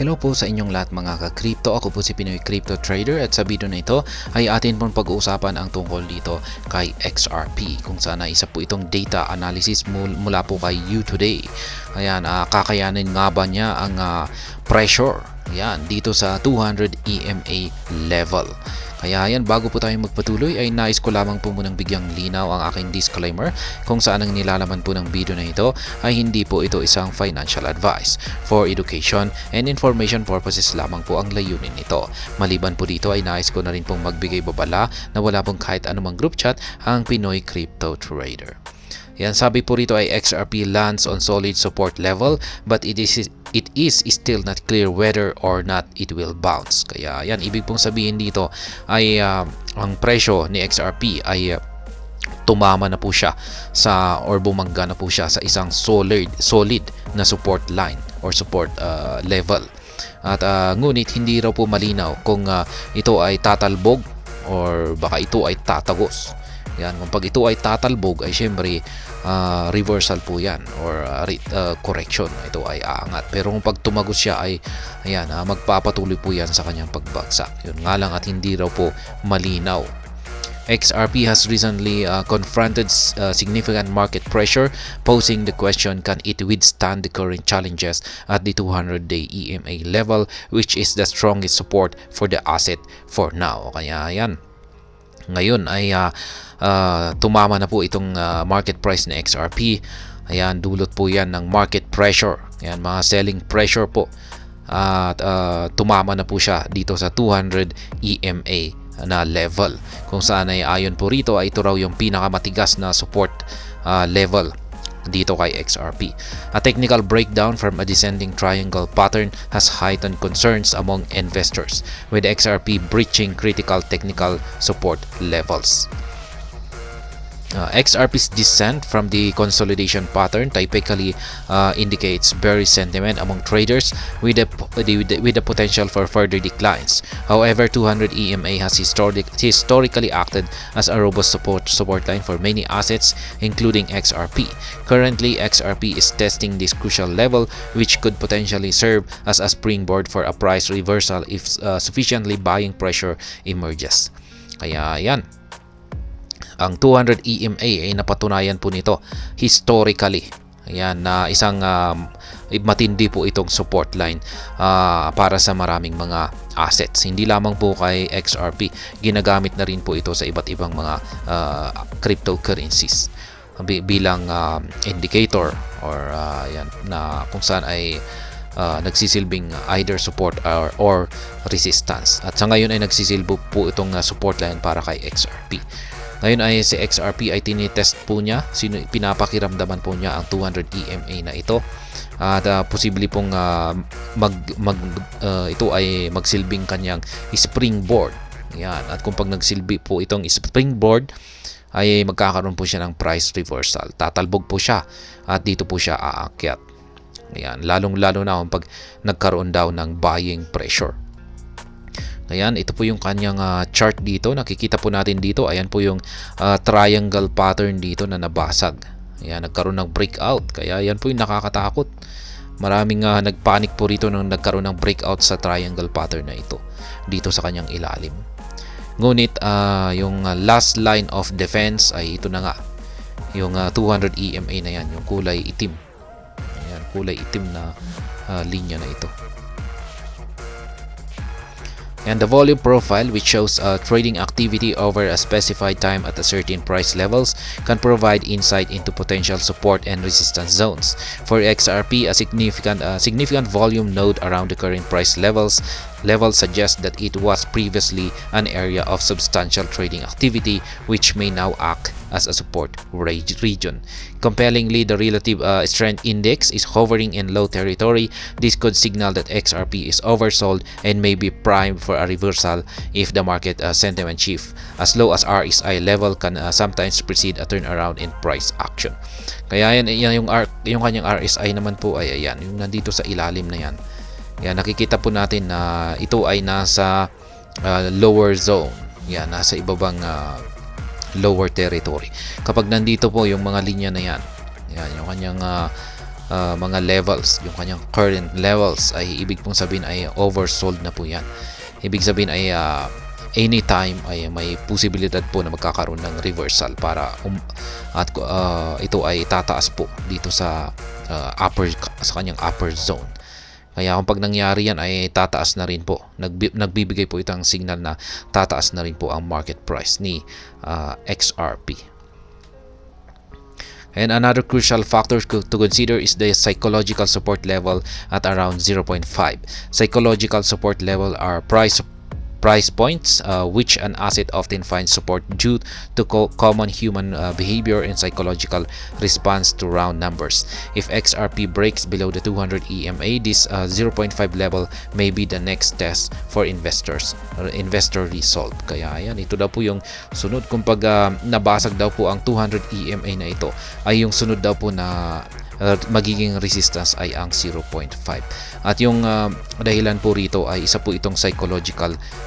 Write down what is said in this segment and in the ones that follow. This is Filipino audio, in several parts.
Hello po sa inyong lahat mga ka-crypto. Ako po si Pinoy Crypto Trader at sa video na ito ay atin pong pag-uusapan ang tungkol dito kay XRP kung saan ay isa po itong data analysis mula po kay U-Today. Ayan, kakayanin nga ba niya ang pressure dito sa 200 EMA level. Kaya yan, bago po tayo magpatuloy ay nais ko lamang po munang bigyang linaw ang aking disclaimer kung saan ang nilalaman po ng video na ito ay hindi po ito isang financial advice. For education and information purposes lamang po ang layunin nito. Maliban po dito ay nais ko na rin pong magbigay babala na wala pong kahit anumang group chat ang Pinoy Crypto Trader. Yan, sabi po rito ay XRP lands on solid support level but it is still not clear whether or not it will bounce. Kaya yan, ibig pong sabihin dito ay ang presyo ni XRP ay tumama na po siya sa or bumangga na po siya sa isang solid na support line or support level. At ngunit hindi raw po malinaw kung ito ay tatalbog or baka ito ay tatagos. Yan, kung pag ito ay tatalbog ay syempre reversal po yan or correction, ito ay aangat. Pero kung pag tumagos siya ay ayan, magpapatuloy po yan sa kanyang pagbagsak. Yun nga lang at hindi raw po malinaw. XRP has recently confronted significant market pressure, posing the question, can it withstand the current challenges at the 200-day EMA level, which is the strongest support for the asset for now. Kaya yan, ngayon ay tumama na po itong market price ng XRP. Ayan, dulot po yan ng market pressure. Ayan, mga selling pressure po. At tumama na po siya dito sa 200 EMA na level. Kung saan ay ayon po rito ay ito raw yung pinakamatigas na support level dito kay XRP. A technical breakdown from a descending triangle pattern has heightened concerns among investors, with XRP breaching critical technical support levels. XRP's descent from the consolidation pattern typically indicates bearish sentiment among traders with the potential for further declines. However, 200 EMA has historically acted as a robust support line for many assets, including XRP. Currently, XRP is testing this crucial level, which could potentially serve as a springboard for a price reversal if sufficiently buying pressure emerges. Kaya yan, ang 200 EMA ay napatunayan po nito historically. Ayan, na isang matindi po itong support line para sa maraming mga assets. Hindi lamang po kay XRP, ginagamit na rin po ito sa iba't ibang mga cryptocurrencies bilang indicator or yan, na kung saan ay nagsisilbing either support or resistance. At sa ngayon ay nagsisilbo po itong support line para kay XRP. Ngayon ay si XRP ay tinitest po niya, pinapakiramdaman po niya ang 200 EMA na ito. At posible pong ito ay magsilbing kanyang springboard. Yan. At kung pag nagsilbi po itong springboard ay magkakaroon po siya ng price reversal. Tatalbog po siya at dito po siya aakyat. Yan. Lalong-lalo na kung pag nagkaroon daw ng buying pressure. Ayan, ito po yung kanyang chart dito. Nakikita po natin dito. Ayan po yung triangle pattern dito na nabasag. Ayan, nagkaroon ng breakout. Kaya ayan po yung nakakatakot. Maraming nagpanic po rito nung nagkaroon ng breakout sa triangle pattern na ito. Dito sa kanyang ilalim. Ngunit yung last line of defense ay ito na nga. Yung 200 EMA na yan. Yung kulay itim. Ayan, kulay itim na linya na ito. And the volume profile, which shows trading activity over a specified time at a certain price levels, can provide insight into potential support and resistance zones. For XRP, a significant volume node around the current price levels suggests that it was previously an area of substantial trading activity, which may now act as a support region. Compellingly, the relative strength index is hovering in low territory. This could signal that XRP is oversold and may be primed for a reversal if the market sentiment shift. As low as RSI level can sometimes precede a turnaround in price action. Kaya yan yung kanyang RSI naman po ay ayan, yung nandito sa ilalim na yan. Yan, nakikita po natin na ito ay nasa lower zone. Yan, nasa ibabang lower territory. Kapag nandito po yung mga linya na yan, yan yung kanyang mga levels, yung kanyang current levels, ay ibig pong sabihin ay oversold na po yan. Ibig sabihin ay anytime ay may posibilidad po na magkakaroon ng reversal para ito ay tataas po dito sa sa kanyang upper zone. Kaya kung pag nangyari yan ay tataas na rin po, nagbibigay po ito ng signal na tataas na rin po ang market price ni XRP. And another crucial factor to consider is the psychological support level at around 0.5. Psychological support level are price points which an asset often finds support due to common human behavior and psychological response to round numbers. If XRP breaks below the 200 EMA, this 0.5 level may be the next test for investor resolve. Kaya ayan, ito daw po yung sunod. Kung pag nabasag daw po ang 200 EMA na ito, ay yung sunod daw po na magiging resistance ay ang 0.5. At yung dahilan po rito ay isa po itong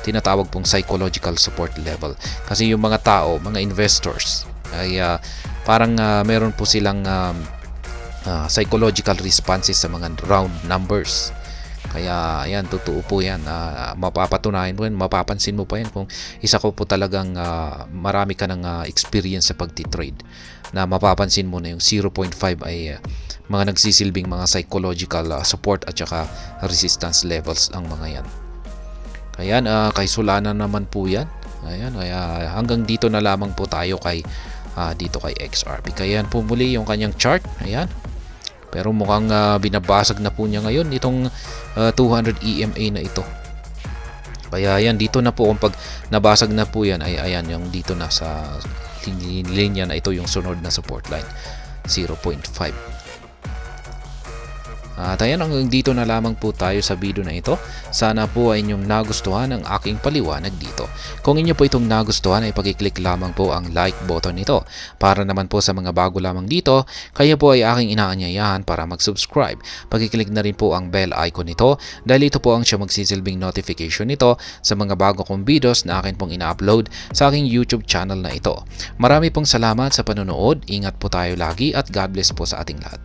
tinatawag pong psychological support level. Kasi yung mga tao, mga investors ay parang meron po silang psychological responses sa mga round numbers. Kaya ayan, totoo po yan. Mapapatunayan mo yan, mapapansin mo pa yan kung isa ko po talagang marami ka ng experience sa pagtitrade, na mapapansin mo na yung 0.5 ay mga nagsisilbing mga psychological support at saka resistance levels ang mga yan. Kaya kay Solana naman po yan. Ayan, kaya hanggang dito na lamang po tayo dito kay XRP. Kaya yan po muli yung kanyang chart. Ayan. Pero mukhang binabasag na po niya ngayon itong 200 EMA na ito. Kaya yan, dito na po kung pag nabasag na po yan ay ayan, yung dito na sa linya na ito yung sunod na support line 0.5. At ayan, hanggang dito na lamang po tayo sa video na ito. Sana po ay inyong nagustuhan ang aking paliwanag dito. Kung inyo po itong nagustuhan ay pag-click lamang po ang like button nito. Para naman po sa mga bago lamang dito, kayo po ay aking inaanyayahan para mag-subscribe. Pag-click na rin po ang bell icon nito dahil ito po ang siya magsisilbing notification nito sa mga bago kong videos na akin pong ina-upload sa aking YouTube channel na ito. Marami pong salamat sa panonood. Ingat po tayo lagi at God bless po sa ating lahat.